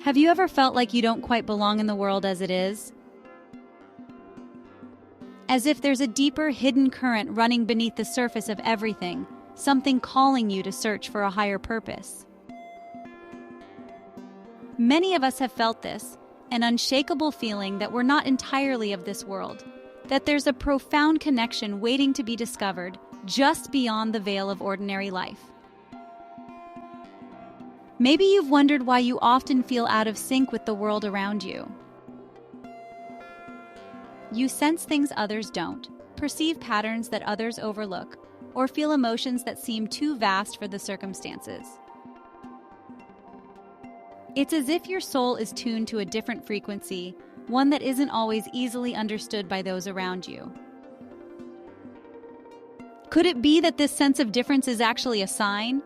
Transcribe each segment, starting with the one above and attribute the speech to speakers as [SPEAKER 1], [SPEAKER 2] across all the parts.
[SPEAKER 1] Have you ever felt like you don't quite belong in the world as it is? As if there's a deeper, hidden current running beneath the surface of everything, something calling you to search for a higher purpose. Many of us have felt this, an unshakable feeling that we're not entirely of this world, that there's a profound connection waiting to be discovered just beyond the veil of ordinary life. Maybe you've wondered why you often feel out of sync with the world around you. You sense things others don't, perceive patterns that others overlook, or feel emotions that seem too vast for the circumstances. It's as if your soul is tuned to a different frequency, one that isn't always easily understood by those around you. Could it be that this sense of difference is actually a sign?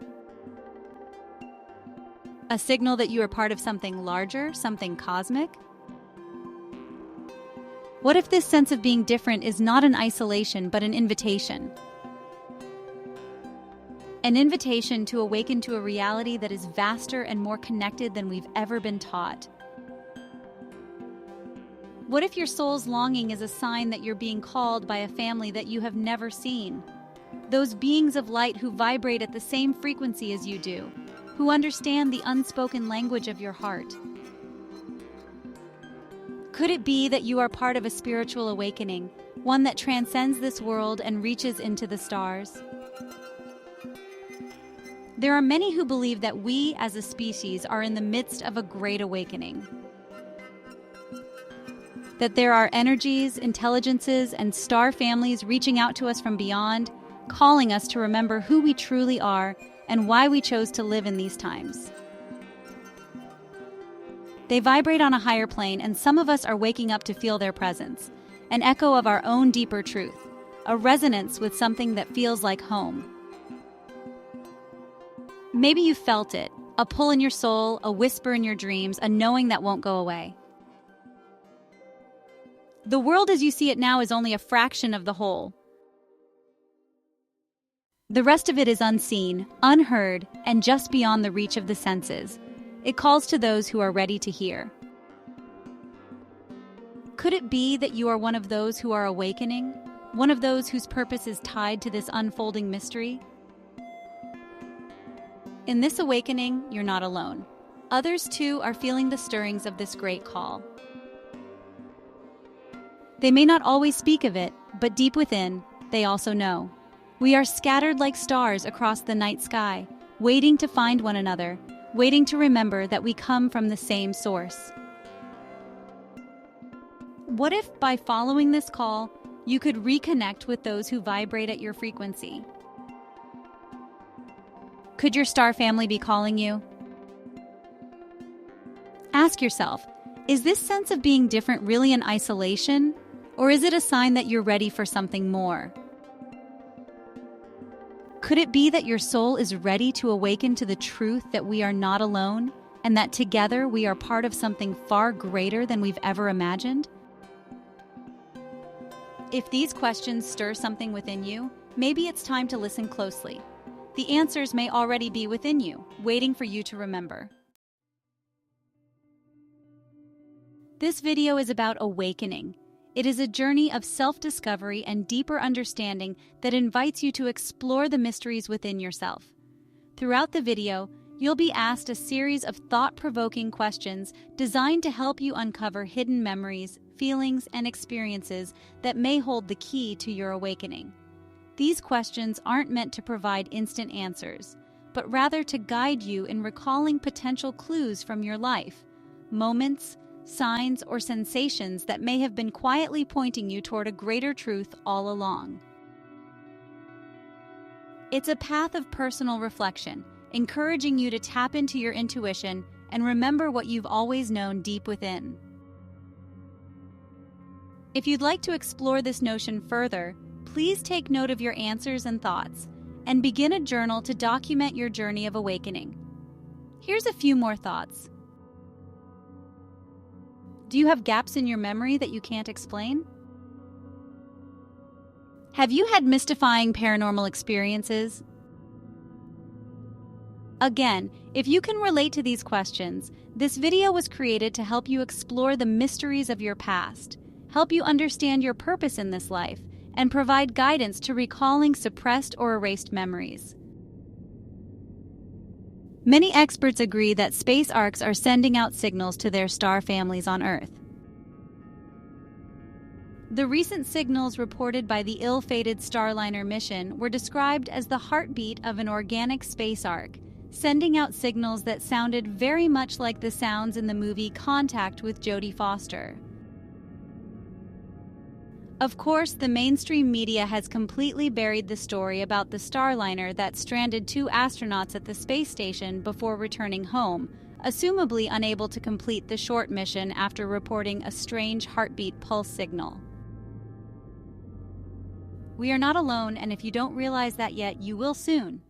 [SPEAKER 1] A signal that you are part of something larger, something cosmic? What if this sense of being different is not an isolation, but an invitation? An invitation to awaken to a reality that is vaster and more connected than we've ever been taught. What if your soul's longing is a sign that you're being called by a family that you have never seen? Those beings of light who vibrate at the same frequency as you do, who understand the unspoken language of your heart. Could it be that you are part of a spiritual awakening, one that transcends this world and reaches into the stars? There are many who believe that we, as a species, are in the midst of a great awakening. That there are energies, intelligences, and star families reaching out to us from beyond, calling us to remember who we truly are and why we chose to live in these times. They vibrate on a higher plane, and some of us are waking up to feel their presence, an echo of our own deeper truth, a resonance with something that feels like home. Maybe you felt it, a pull in your soul, a whisper in your dreams, a knowing that won't go away. The world as you see it now is only a fraction of the whole. The rest of it is unseen, unheard, and just beyond the reach of the senses. It calls to those who are ready to hear. Could it be that you are one of those who are awakening? One of those whose purpose is tied to this unfolding mystery? In this awakening, you're not alone. Others, too, are feeling the stirrings of this great call. They may not always speak of it, but deep within, they also know. We are scattered like stars across the night sky, waiting to find one another, waiting to remember that we come from the same source. What if, by following this call, you could reconnect with those who vibrate at your frequency? Could your star family be calling you? Ask yourself, is this sense of being different really an isolation, or is it a sign that you're ready for something more? Could it be that your soul is ready to awaken to the truth that we are not alone, and that together we are part of something far greater than we've ever imagined? If these questions stir something within you, maybe it's time to listen closely. The answers may already be within you, waiting for you to remember. This video is about awakening. It is a journey of self-discovery and deeper understanding that invites you to explore the mysteries within yourself. Throughout the video, you'll be asked a series of thought-provoking questions designed to help you uncover hidden memories, feelings, and experiences that may hold the key to your awakening. These questions aren't meant to provide instant answers, but rather to guide you in recalling potential clues from your life, moments, signs, or sensations that may have been quietly pointing you toward a greater truth all along. It's a path of personal reflection, encouraging you to tap into your intuition and remember what you've always known deep within. If you'd like to explore this notion further, please take note of your answers and thoughts, and begin a journal to document your journey of awakening. Here's a few more thoughts. Do you have gaps in your memory that you can't explain? Have you had mystifying paranormal experiences? Again, if you can relate to these questions, this video was created to help you explore the mysteries of your past, help you understand your purpose in this life, and provide guidance to recalling suppressed or erased memories. Many experts agree that space arcs are sending out signals to their star families on Earth. The recent signals reported by the ill-fated Starliner mission were described as the heartbeat of an organic space arc, sending out signals that sounded very much like the sounds in the movie Contact with Jodie Foster. Of course, the mainstream media has completely buried the story about the Starliner that stranded 2 astronauts at the space station before returning home, assumably unable to complete the short mission after reporting a strange heartbeat pulse signal. We are not alone, and if you don't realize that yet, you will soon.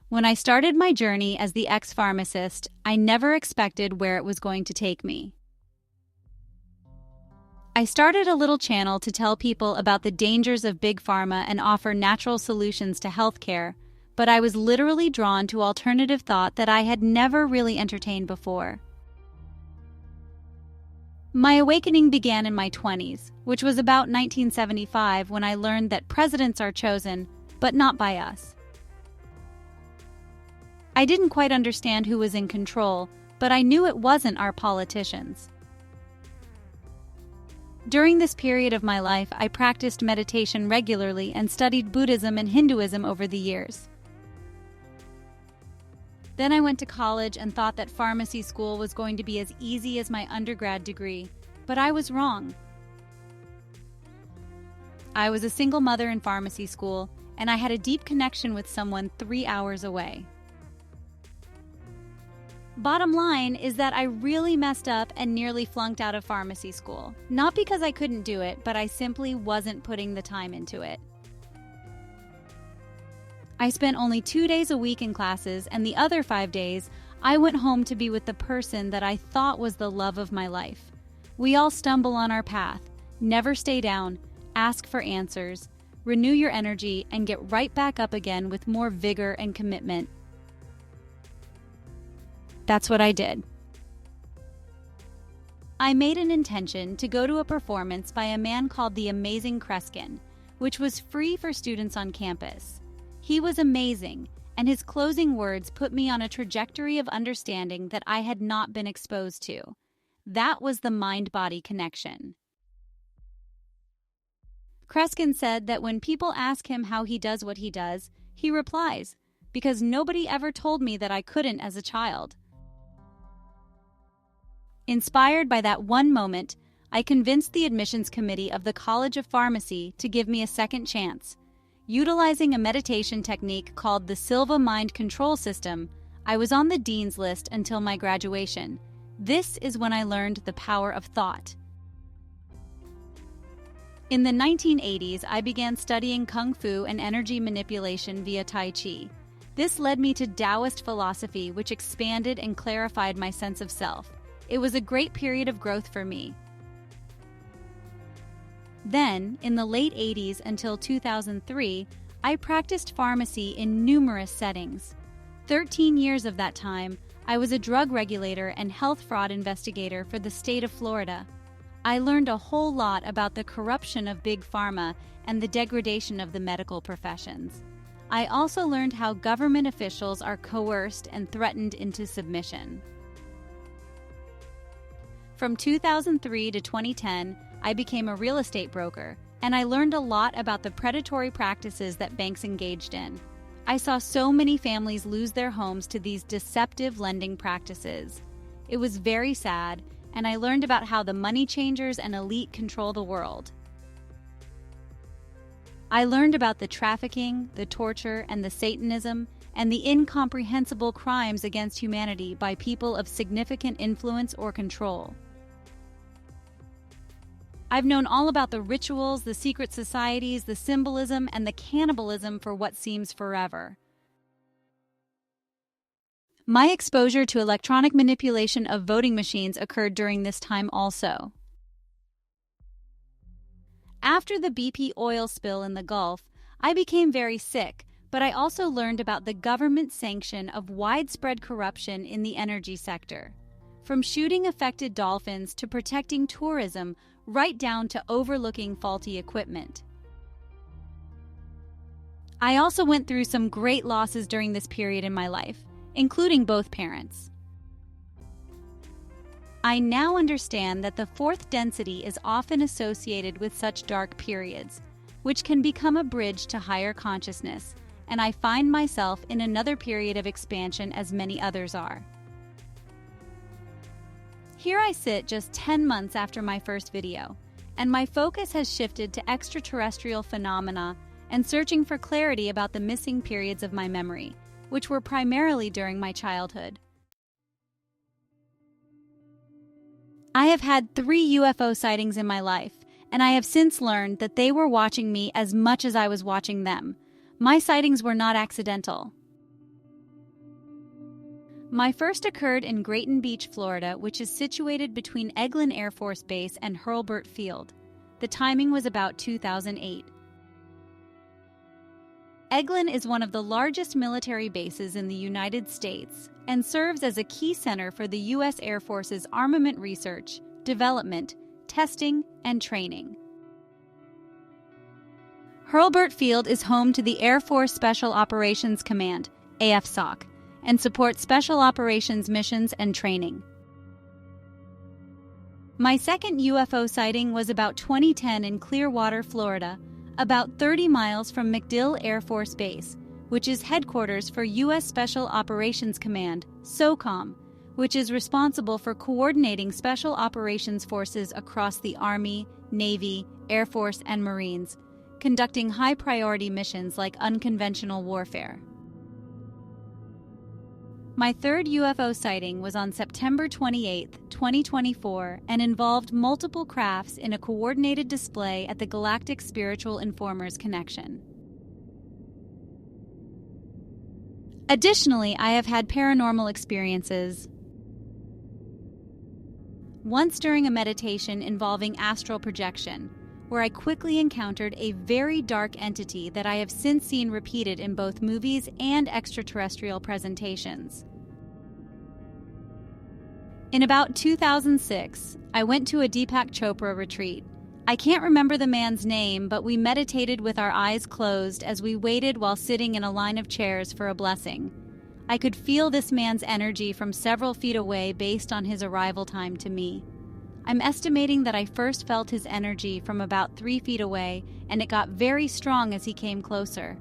[SPEAKER 1] When I started my journey as the ex-pharmacist, I never expected where it was going to take me. I started a little channel to tell people about the dangers of big pharma and offer natural solutions to healthcare, but I was literally drawn to alternative thought that I had never really entertained before. My awakening began in my 20s, which was about 1975 when I learned that presidents are chosen, but not by us. I didn't quite understand who was in control, but I knew it wasn't our politicians. During this period of my life, I practiced meditation regularly and studied Buddhism and Hinduism over the years. Then I went to college and thought that pharmacy school was going to be as easy as my undergrad degree, but I was wrong. I was a single mother in pharmacy school, and I had a deep connection with someone 3 hours away. Bottom line is that I really messed up and nearly flunked out of pharmacy school. Not because I couldn't do it, but I simply wasn't putting the time into it. I spent only 2 days a week in classes, and the other 5 days, I went home to be with the person that I thought was the love of my life. We all stumble on our path. Never stay down, ask for answers, renew your energy, and get right back up again with more vigor and commitment. That's what I did. I made an intention to go to a performance by a man called the Amazing Kreskin, which was free for students on campus. He was amazing, and his closing words put me on a trajectory of understanding that I had not been exposed to. That was the mind-body connection. Kreskin said that when people ask him how he does what he does, he replies, "Because nobody ever told me that I couldn't as a child." Inspired by that one moment, I convinced the admissions committee of the College of Pharmacy to give me a second chance. Utilizing a meditation technique called the Silva Mind Control System, I was on the dean's list until my graduation. This is when I learned the power of thought. In the 1980s, I began studying Kung Fu and energy manipulation via Tai Chi. This led me to Taoist philosophy, which expanded and clarified my sense of self. It was a great period of growth for me. Then, in the late 80s until 2003, I practiced pharmacy in numerous settings. 13 years of that time, I was a drug regulator and health fraud investigator for the state of Florida. I learned a whole lot about the corruption of big pharma and the degradation of the medical professions. I also learned how government officials are coerced and threatened into submission. From 2003 to 2010, I became a real estate broker, and I learned a lot about the predatory practices that banks engaged in. I saw so many families lose their homes to these deceptive lending practices. It was very sad, and I learned about how the money changers and elite control the world. I learned about the trafficking, the torture, and the Satanism, and the incomprehensible crimes against humanity by people of significant influence or control. I've known all about the rituals, the secret societies, the symbolism, and the cannibalism for what seems forever. My exposure to electronic manipulation of voting machines occurred during this time also. After the BP oil spill in the Gulf, I became very sick, but I also learned about the government sanction of widespread corruption in the energy sector. From shooting affected dolphins to protecting tourism, right down to overlooking faulty equipment. I also went through some great losses during this period in my life, including both parents. I now understand that the fourth density is often associated with such dark periods, which can become a bridge to higher consciousness, and I find myself in another period of expansion as many others are. Here I sit just 10 months after my first video, and my focus has shifted to extraterrestrial phenomena and searching for clarity about the missing periods of my memory, which were primarily during my childhood. I have had 3 UFO sightings in my life, and I have since learned that they were watching me as much as I was watching them. My sightings were not accidental. My first occurred in Grayton Beach, Florida, which is situated between Eglin Air Force Base and Hurlburt Field. The timing was about 2008. Eglin is one of the largest military bases in the United States and serves as a key center for the U.S. Air Force's armament research, development, testing, and training. Hurlburt Field is home to the Air Force Special Operations Command, AFSOC, and supports special operations missions and training. My second UFO sighting was about 2010 in Clearwater, Florida, about 30 miles from MacDill Air Force Base, which is headquarters for U.S. Special Operations Command, SOCOM, which is responsible for coordinating special operations forces across the Army, Navy, Air Force, and Marines, conducting high-priority missions like unconventional warfare. My third UFO sighting was on September 28, 2024, and involved multiple crafts in a coordinated display at the Galactic Spiritual Informers Connection. Additionally, I have had paranormal experiences. Once during a meditation involving astral projection, where I quickly encountered a very dark entity that I have since seen repeated in both movies and extraterrestrial presentations. In about 2006, I went to a Deepak Chopra retreat. I can't remember the man's name, but we meditated with our eyes closed as we waited while sitting in a line of chairs for a blessing. I could feel this man's energy from several feet away based on his arrival time to me. I'm estimating that I first felt his energy from about 3 feet away, and it got very strong as he came closer.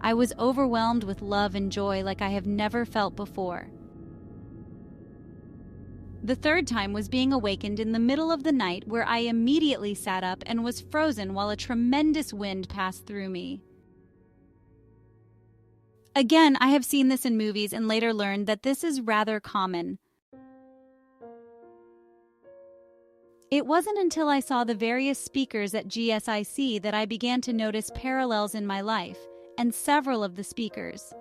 [SPEAKER 1] I was overwhelmed with love and joy like I have never felt before. The third time was being awakened in the middle of the night, where I immediately sat up and was frozen while a tremendous wind passed through me. Again, I have seen this in movies and later learned that this is rather common. It wasn't until I saw the various speakers at GSIC that I began to notice parallels in my life, and several of the speakers.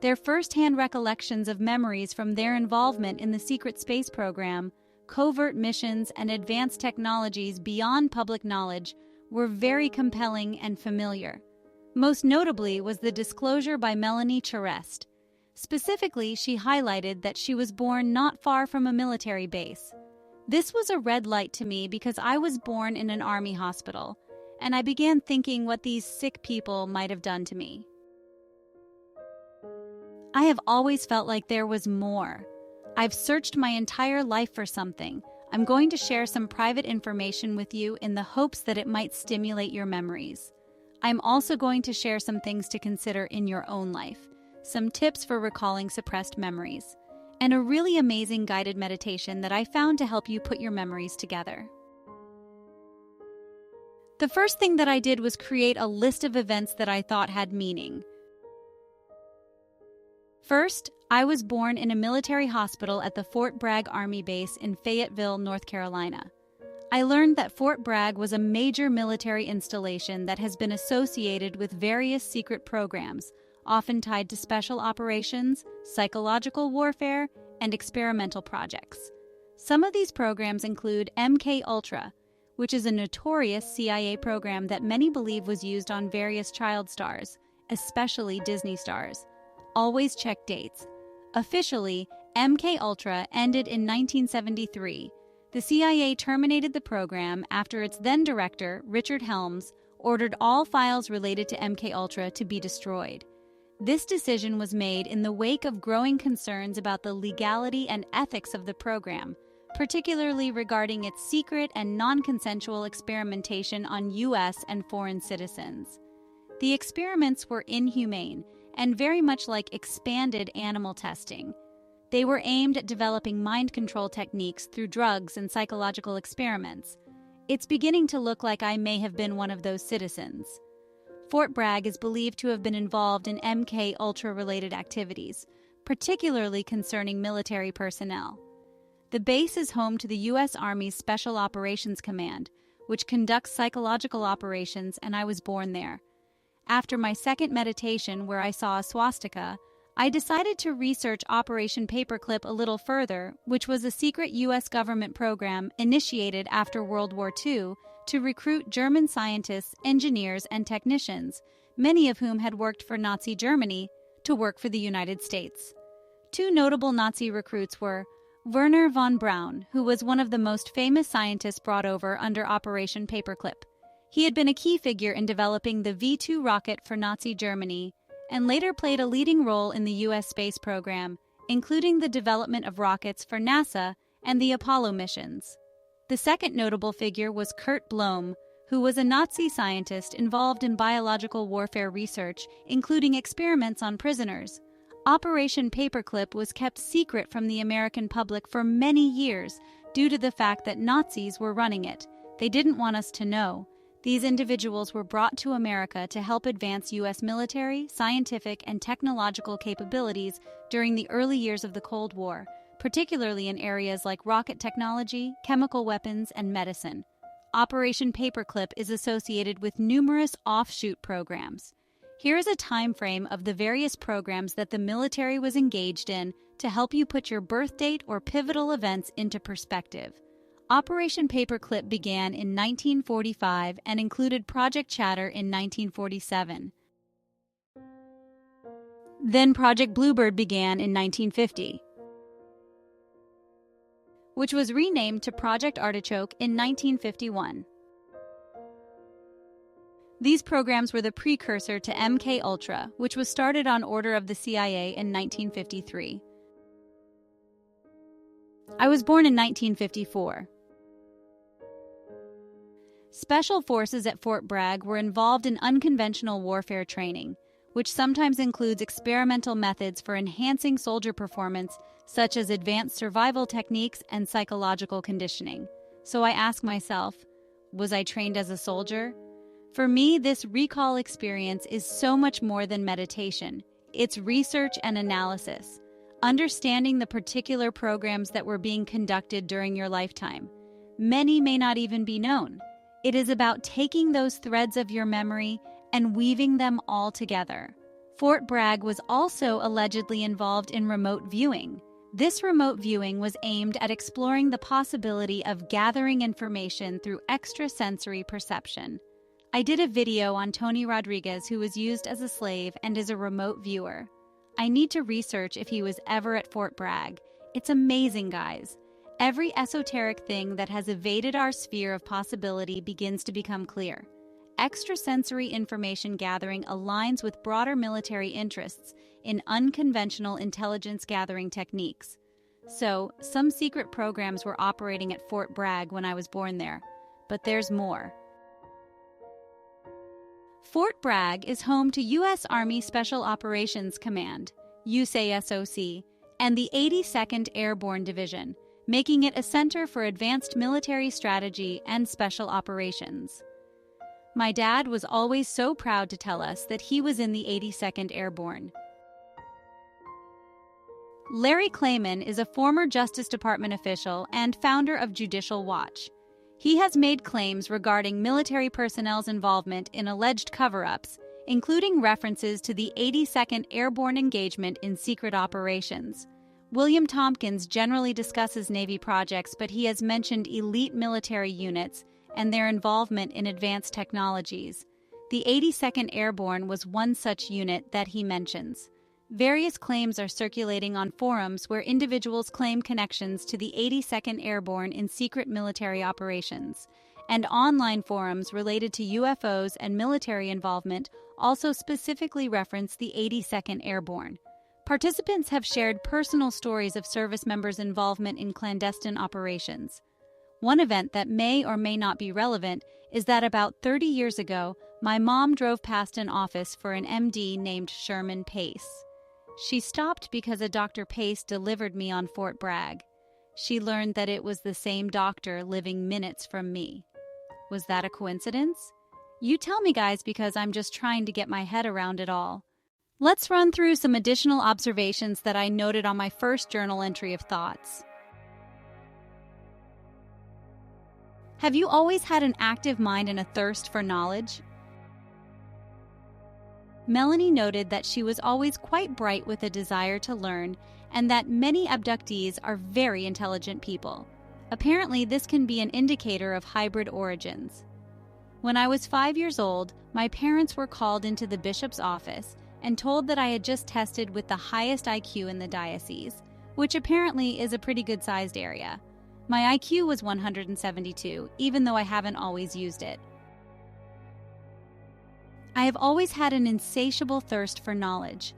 [SPEAKER 1] Their first-hand recollections of memories from their involvement in the secret space program, covert missions, and advanced technologies beyond public knowledge were very compelling and familiar. Most notably was the disclosure by Melanie Charest. Specifically, she highlighted that she was born not far from a military base. This was a red light to me because I was born in an army hospital, and I began thinking what these sick people might have done to me. I have always felt like there was more. I've searched my entire life for something. I'm going to share some private information with you in the hopes that it might stimulate your memories. I'm also going to share some things to consider in your own life, some tips for recalling suppressed memories, and a really amazing guided meditation that I found to help you put your memories together. The first thing that I did was create a list of events that I thought had meaning. First, I was born in a military hospital at the Fort Bragg Army Base in Fayetteville, North Carolina. I learned that Fort Bragg was a major military installation that has been associated with various secret programs, often tied to special operations, psychological warfare, and experimental projects. Some of these programs include MK-Ultra, which is a notorious CIA program that many believe was used on various child stars, especially Disney stars. Always check dates. Officially, MKUltra ended in 1973. The CIA terminated the program after its then director, Richard Helms, ordered all files related to MKUltra to be destroyed. This decision was made in the wake of growing concerns about the legality and ethics of the program, particularly regarding its secret and non-consensual experimentation on U.S. and foreign citizens. The experiments were inhumane and very much like expanded animal testing. They were aimed at developing mind control techniques through drugs and psychological experiments. It's beginning to look like I may have been one of those citizens. Fort Bragg is believed to have been involved in MKUltra-related activities, particularly concerning military personnel. The base is home to the U.S. Army's Special Operations Command, which conducts psychological operations, and I was born there. After my second meditation where I saw a swastika, I decided to research Operation Paperclip a little further, which was a secret U.S. government program initiated after World War II to recruit German scientists, engineers, and technicians, many of whom had worked for Nazi Germany, to work for the United States. Two notable Nazi recruits were Werner von Braun, who was one of the most famous scientists brought over under Operation Paperclip. He had been a key figure in developing the V-2 rocket for Nazi Germany, and later played a leading role in the U.S. space program, including the development of rockets for NASA and the Apollo missions. The second notable figure was Kurt Blohm, who was a Nazi scientist involved in biological warfare research, including experiments on prisoners. Operation Paperclip was kept secret from the American public for many years due to the fact that Nazis were running it. They didn't want us to know. These individuals were brought to America to help advance U.S. military, scientific, and technological capabilities during the early years of the Cold War, particularly in areas like rocket technology, chemical weapons, and medicine. Operation Paperclip is associated with numerous offshoot programs. Here is a time frame of the various programs that the military was engaged in to help you put your birth date or pivotal events into perspective. Operation Paperclip began in 1945 and included Project Chatter in 1947. Then Project Bluebird began in 1950, which was renamed to Project Artichoke in 1951. These programs were the precursor to MKUltra, which was started on order of the CIA in 1953. I was born in 1954. Special forces at Fort Bragg were involved in unconventional warfare training, which sometimes includes experimental methods for enhancing soldier performance, such as advanced survival techniques and psychological conditioning. So I ask myself, was I trained as a soldier? For me, this recall experience is so much more than meditation. It's research and analysis, understanding the particular programs that were being conducted during your lifetime. Many may not even be known. It is about taking those threads of your memory and weaving them all together. Fort Bragg was also allegedly involved in remote viewing. This remote viewing was aimed at exploring the possibility of gathering information through extrasensory perception. I did a video on Tony Rodriguez, who was used as a slave and is a remote viewer. I need to research if he was ever at Fort Bragg. It's amazing, guys. Every esoteric thing that has evaded our sphere of possibility begins to become clear. Extrasensory information gathering aligns with broader military interests in unconventional intelligence gathering techniques. So, some secret programs were operating at Fort Bragg when I was born there. But there's more. Fort Bragg is home to U.S. Army Special Operations Command, USASOC, and the 82nd Airborne Division, making it a center for advanced military strategy and special operations. My dad was always so proud to tell us that he was in the 82nd Airborne. Larry Klayman is a former Justice Department official and founder of Judicial Watch. He has made claims regarding military personnel's involvement in alleged cover-ups, including references to the 82nd Airborne engagement in secret operations. William Tompkins generally discusses Navy projects, but he has mentioned elite military units and their involvement in advanced technologies. The 82nd Airborne was one such unit that he mentions. Various claims are circulating on forums where individuals claim connections to the 82nd Airborne in secret military operations, and online forums related to UFOs and military involvement also specifically reference the 82nd Airborne. Participants have shared personal stories of service members' involvement in clandestine operations. One event that may or may not be relevant is that about 30 years ago, my mom drove past an office for an MD named Sherman Pace. She stopped because a Dr. Pace delivered me on Fort Bragg. She learned that it was the same doctor living minutes from me. Was that a coincidence? You tell me, guys, because I'm just trying to get my head around it all. Let's run through some additional observations that I noted on my first journal entry of thoughts. Have you always had an active mind and a thirst for knowledge? Melanie noted that she was always quite bright with a desire to learn and that many abductees are very intelligent people. Apparently, this can be an indicator of hybrid origins. When I was 5 years old, my parents were called into the bishop's office and told that I had just tested with the highest IQ in the diocese, which apparently is a pretty good-sized area. My IQ was 172, even though I haven't always used it. I have always had an insatiable thirst for knowledge.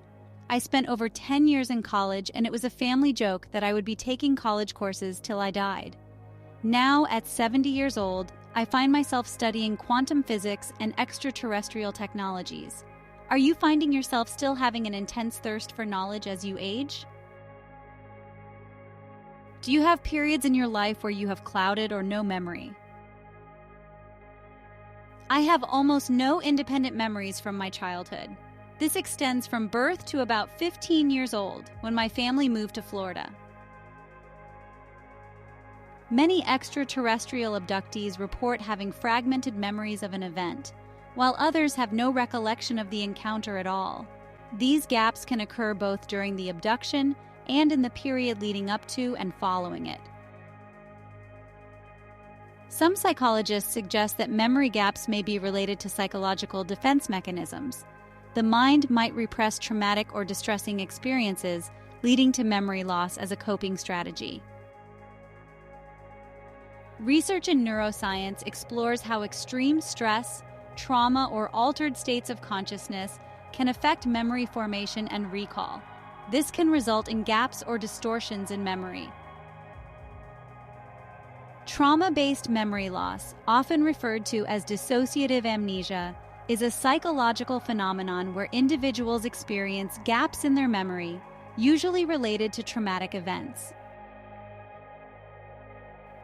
[SPEAKER 1] I spent over 10 years in college, and it was a family joke that I would be taking college courses till I died. Now, at 70 years old, I find myself studying quantum physics and extraterrestrial technologies. Are you finding yourself still having an intense thirst for knowledge as you age? Do you have periods in your life where you have clouded or no memory? I have almost no independent memories from my childhood. This extends from birth to about 15 years old, when my family moved to Florida. Many extraterrestrial abductees report having fragmented memories of an event, while others have no recollection of the encounter at all. These gaps can occur both during the abduction and in the period leading up to and following it. Some psychologists suggest that memory gaps may be related to psychological defense mechanisms. The mind might repress traumatic or distressing experiences, leading to memory loss as a coping strategy. Research in neuroscience explores how extreme stress, trauma, or altered states of consciousness can affect memory formation and recall. This can result in gaps or distortions in memory. Trauma-based memory loss, often referred to as dissociative amnesia, is a psychological phenomenon where individuals experience gaps in their memory, usually related to traumatic events.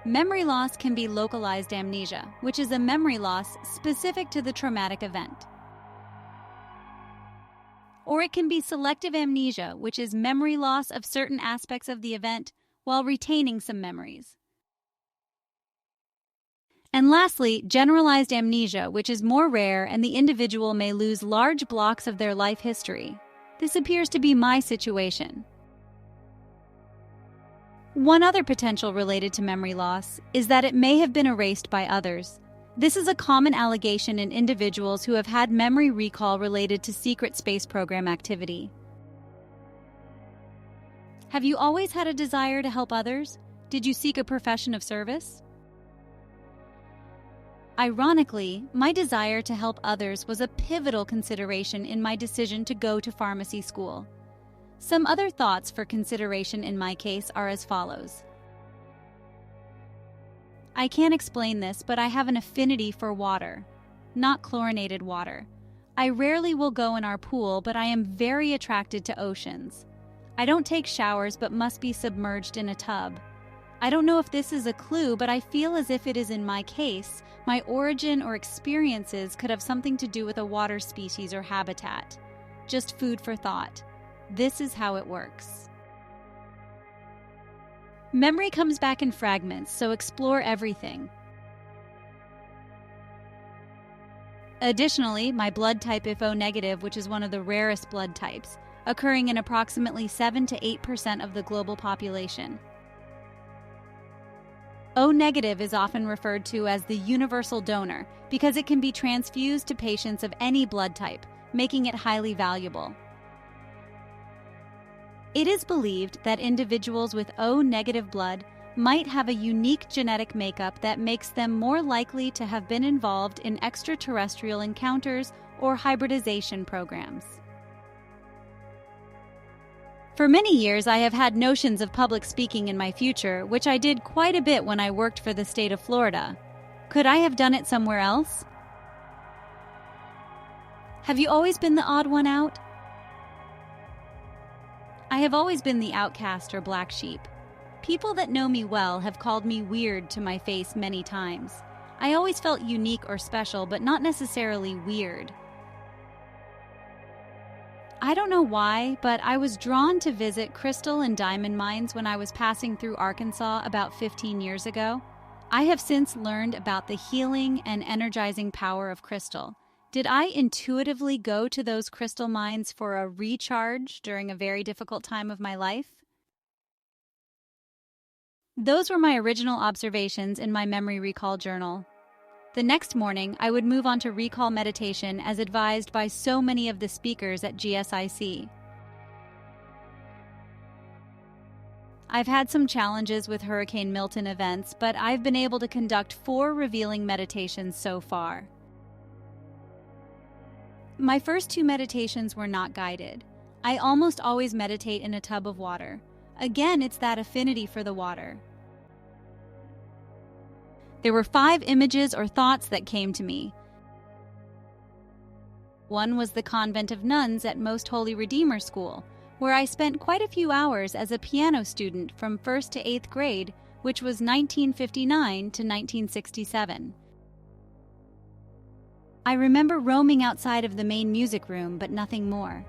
[SPEAKER 1] Memory loss can be localized amnesia, which is a memory loss specific to the traumatic event. Or it can be selective amnesia, which is memory loss of certain aspects of the event while retaining some memories. And lastly, generalized amnesia, which is more rare and the individual may lose large blocks of their life history. This appears to be my situation. One other potential related to memory loss is that it may have been erased by others. This is a common allegation in individuals who have had memory recall related to secret space program activity. Have you always had a desire to help others? Did you seek a profession of service? Ironically, my desire to help others was a pivotal consideration in my decision to go to pharmacy school. Some other thoughts for consideration in my case are as follows. I can't explain this, but I have an affinity for water, not chlorinated water. I rarely will go in our pool, but I am very attracted to oceans. I don't take showers, but must be submerged in a tub. I don't know if this is a clue, but I feel as if it is in my case. My origin or experiences could have something to do with a water species or habitat. Just food for thought. This is how it works. Memory comes back in fragments, so explore everything. Additionally, my blood type is O negative, which is one of the rarest blood types, occurring in approximately 7 to 8% of the global population. O negative is often referred to as the universal donor because it can be transfused to patients of any blood type, making it highly valuable. It is believed that individuals with O negative blood might have a unique genetic makeup that makes them more likely to have been involved in extraterrestrial encounters or hybridization programs. For many years, I have had notions of public speaking in my future, which I did quite a bit when I worked for the state of Florida. Could I have done it somewhere else? Have you always been the odd one out? I have always been the outcast or black sheep. People that know me well have called me weird to my face many times. I always felt unique or special, but not necessarily weird. I don't know why, but I was drawn to visit crystal and diamond mines when I was passing through Arkansas about 15 years ago. I have since learned about the healing and energizing power of crystal. Did I intuitively go to those crystal mines for a recharge during a very difficult time of my life? Those were my original observations in my memory recall journal. The next morning, I would move on to recall meditation as advised by so many of the speakers at GSIC. I've had some challenges with Hurricane Milton events, but I've been able to conduct 4 revealing meditations so far. My first 2 meditations were not guided. I almost always meditate in a tub of water. Again, it's that affinity for the water. There were 5 images or thoughts that came to me. One was the convent of nuns at Most Holy Redeemer School, where I spent quite a few hours as a piano student from 1st to 8th grade, which was 1959 to 1967. I remember roaming outside of the main music room, but nothing more.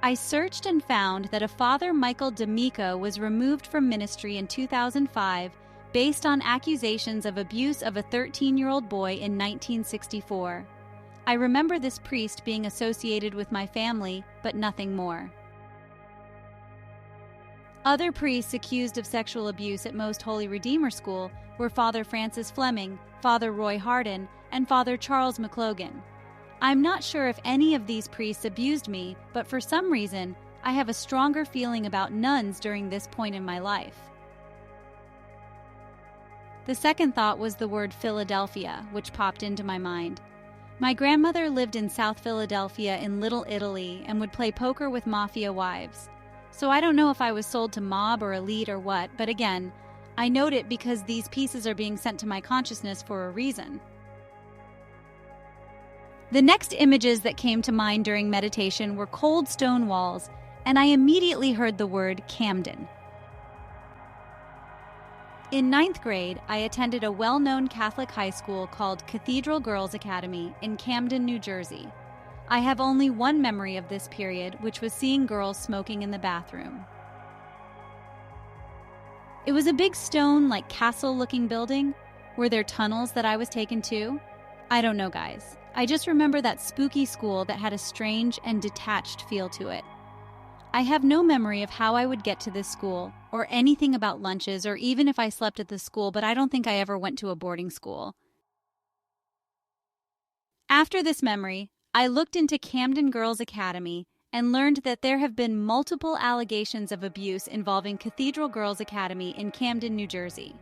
[SPEAKER 1] I searched and found that a Father Michael D'Amico was removed from ministry in 2005 based on accusations of abuse of a 13-year-old boy in 1964. I remember this priest being associated with my family, but nothing more. Other priests accused of sexual abuse at Most Holy Redeemer School were Father Francis Fleming, Father Roy Hardin, and Father Charles McLogan. I'm not sure if any of these priests abused me, but for some reason, I have a stronger feeling about nuns during this point in my life. The second thought was the word Philadelphia, which popped into my mind. My grandmother lived in South Philadelphia in Little Italy and would play poker with mafia wives. So I don't know if I was sold to mob or elite or what, but again, I note it because these pieces are being sent to my consciousness for a reason. The next images that came to mind during meditation were cold stone walls, and I immediately heard the word Camden. In 9th grade, I attended a well-known Catholic high school called Cathedral Girls Academy in Camden, New Jersey. I have only one memory of this period, which was seeing girls smoking in the bathroom. It was a big stone, castle-looking building. Were there tunnels that I was taken to? I don't know, guys. I just remember that spooky school that had a strange and detached feel to it. I have no memory of how I would get to this school, or anything about lunches, or even if I slept at the school, but I don't think I ever went to a boarding school. After this memory, I looked into Camden Girls Academy and learned that there have been multiple allegations of abuse involving Cathedral Girls Academy in Camden, New Jersey.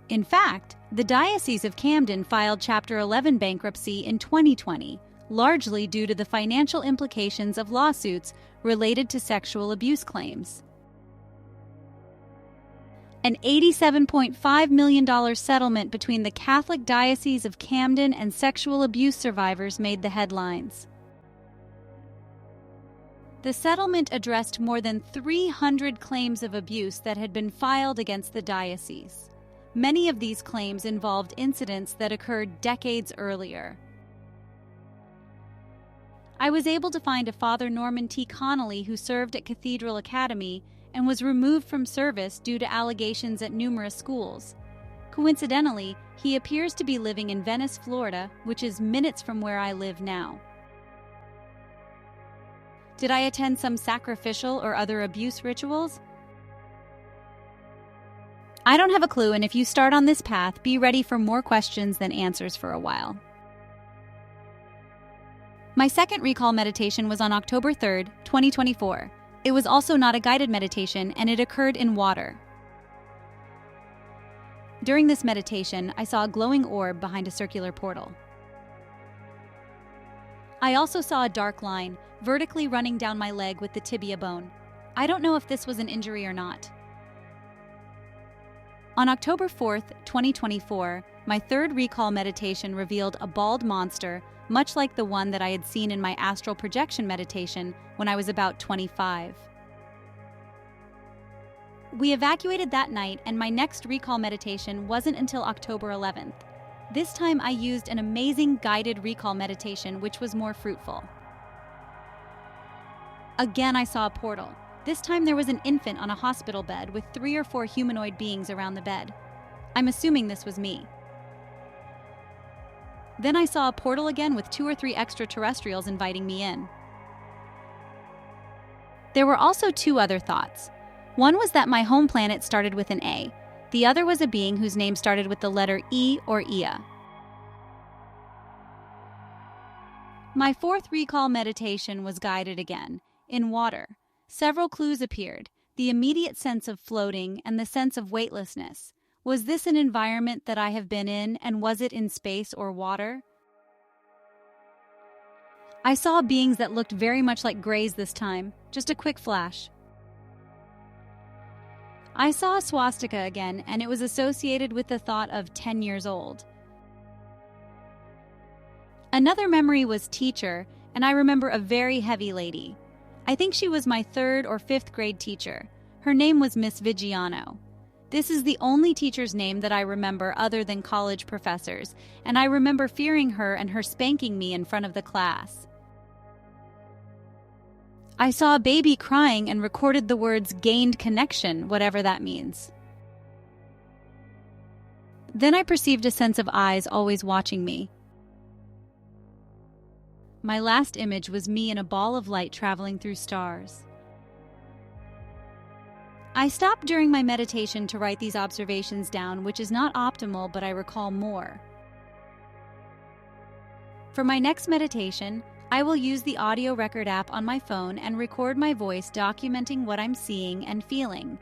[SPEAKER 1] In fact, the Diocese of Camden filed Chapter 11 bankruptcy in 2020, largely due to the financial implications of lawsuits related to sexual abuse claims. An $87.5 million settlement between the Catholic Diocese of Camden and sexual abuse survivors made the headlines. The settlement addressed more than 300 claims of abuse that had been filed against the diocese. Many of these claims involved incidents that occurred decades earlier. I was able to find a Father Norman T. Connolly who served at Cathedral Academy and was removed from service due to allegations at numerous schools. Coincidentally, he appears to be living in Venice, Florida, which is minutes from where I live now. Did I attend some sacrificial or other abuse rituals? I don't have a clue, and if you start on this path, be ready for more questions than answers for a while. My second recall meditation was on October 3rd, 2024. It was also not a guided meditation, and it occurred in water. During this meditation, I saw a glowing orb behind a circular portal. I also saw a dark line vertically running down my leg with the tibia bone. I don't know if this was an injury or not. On October 4th, 2024, my third recall meditation revealed a bald monster, much like the one that I had seen in my astral projection meditation when I was about 25. We evacuated that night, and my next recall meditation wasn't until October 11th. This time I used an amazing guided recall meditation, which was more fruitful. Again, I saw a portal. This time there was an infant on a hospital bed with 3 or 4 humanoid beings around the bed. I'm assuming this was me. Then I saw a portal again with 2 or 3 extraterrestrials inviting me in. There were also 2 other thoughts. One was that my home planet started with an A. The other was a being whose name started with the letter E or Ia. My fourth recall meditation was guided again, in water. Several clues appeared, the immediate sense of floating and the sense of weightlessness. Was this an environment that I have been in, and was it in space or water? I saw beings that looked very much like grays this time, just a quick flash. I saw a swastika again, and it was associated with the thought of 10 years old. Another memory was teacher, and I remember a very heavy lady. I think she was my 3rd or 5th grade teacher. Her name was Miss Vigiano. This is the only teacher's name that I remember other than college professors, and I remember fearing her and her spanking me in front of the class. I saw a baby crying and recorded the words "gained connection," whatever that means. Then I perceived a sense of eyes always watching me. My last image was me in a ball of light traveling through stars. I stopped during my meditation to write these observations down, which is not optimal, but I recall more. For my next meditation, I will use the audio record app on my phone and record my voice documenting what I'm seeing and feeling.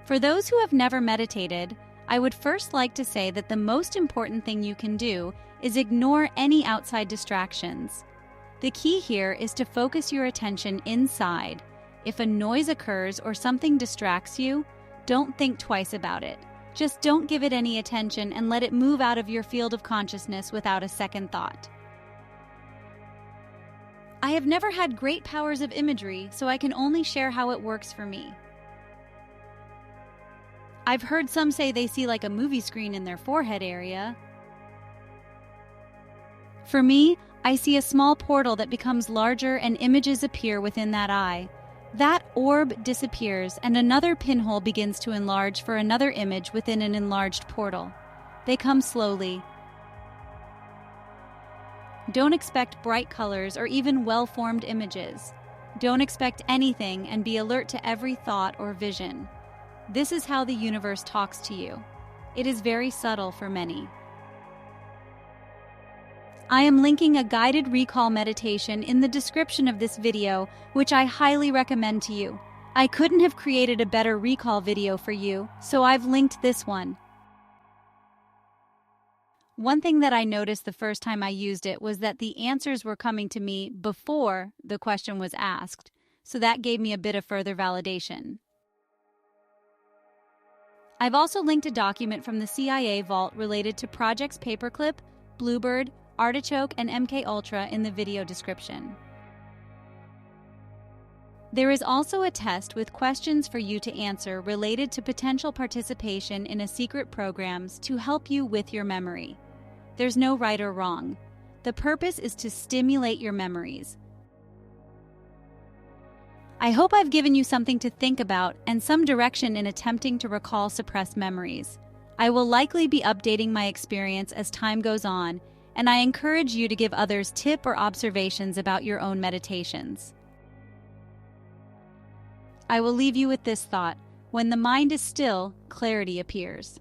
[SPEAKER 1] For those who have never meditated, I would first like to say that the most important thing you can do is ignore any outside distractions. The key here is to focus your attention inside. If a noise occurs or something distracts you, don't think twice about it. Just don't give it any attention and let it move out of your field of consciousness without a second thought. I have never had great powers of imagery, so I can only share how it works for me. I've heard some say they see like a movie screen in their forehead area. For me, I see a small portal that becomes larger and images appear within that eye. That orb disappears and another pinhole begins to enlarge for another image within an enlarged portal. They come slowly. Don't expect bright colors or even well-formed images. Don't expect anything and be alert to every thought or vision. This is how the universe talks to you. It is very subtle for many. I am linking a guided recall meditation in the description of this video, which I highly recommend to you. I couldn't have created a better recall video for you, so I've linked this one. One thing that I noticed the first time I used it was that the answers were coming to me before the question was asked, so that gave me a bit of further validation. I've also linked a document from the CIA vault related to Projects Paperclip, Bluebird, Artichoke, and MKUltra in the video description. There is also a test with questions for you to answer related to potential participation in a secret programs to help you with your memory. There's no right or wrong. The purpose is to stimulate your memories. I hope I've given you something to think about and some direction in attempting to recall suppressed memories. I will likely be updating my experience as time goes on, and I encourage you to give others tips or observations about your own meditations. I will leave you with this thought. When the mind is still, clarity appears.